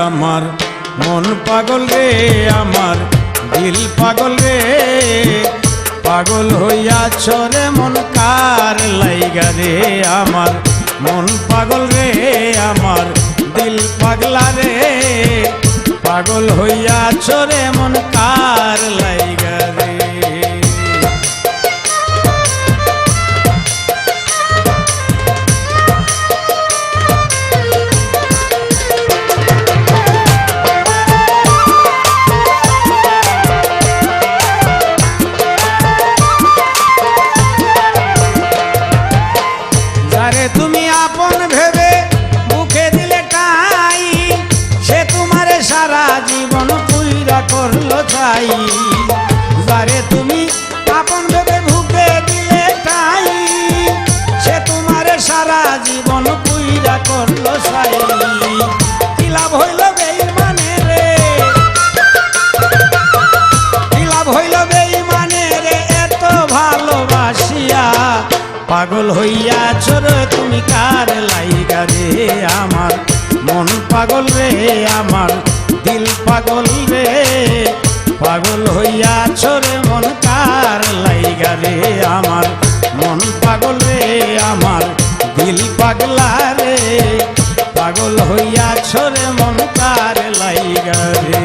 আমার মন পাগল রে, আমার দিল পাগল রে, পাগল হইয়াছ রে মন কার লাইগা রে। আমার মন পাগল রে, আমার দিল পাগলা রে, পাগল হইয়াছ রে মন কার লাইগা রে। তুমি আপন ভেবে মুখে দিলে টাই, সে তোমারে সারা জীবন পুইরা করলো চাই। যারে তুমি আপন ভেবে মুখে দিলে টাই, সে তোমারে সারা জীবন পুইরা করলো চাই। কি লাভ হইল বেঈমানে রে, কি লাভ হইল বেঈমানে রে, এত ভালোবাসিয়া পাগল হইয়াছ রে তুমি কার লাইগা রে। আমার মন পাগল রে, আমার দিল পাগল রে, পাগল হইয়াছ রে মন কার লাইগা রে। আমার মন পাগল রে, আমার দিল পাগলা রে, পাগল হইয়াছ রে মন কার লাইগা রে।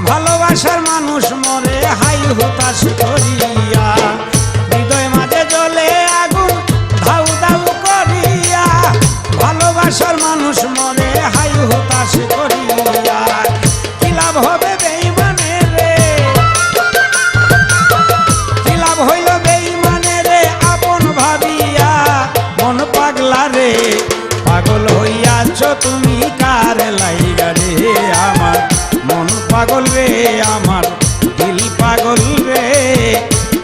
ভালোবাসার মানুষ মরে হাই হুতাশ করিয়া, হৃদয় মাঝে জ্বলে আগুন ধাউ ধাউ করিয়া। ভালোবাসার মানুষ মরে হাই হুতাশ করিয়া, কি লাভ হবে বেঈমানে রে, কি লাভ হইল বেঈমানে রে, আপন ভাবিয়া মন পাগলা রে, পাগল হইয়াছ তুমি কার লাইগা রে। আমার মন পাগল রে, আমার দিল পাগল রে,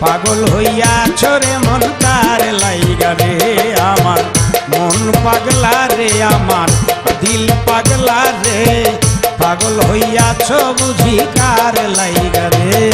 পাগল হইয়াছ রে মন কার লাইগা রে। আমার মন পাগলা রে, আমার দিল পাগলা রে, পাগল হইয়াছ বুঝি কার লাইগা রে।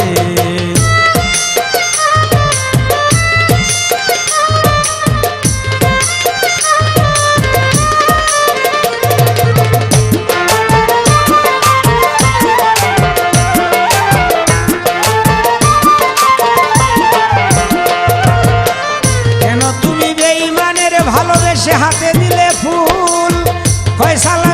ভালোবেসে হাতে দিলে ফুল, ফয়সালা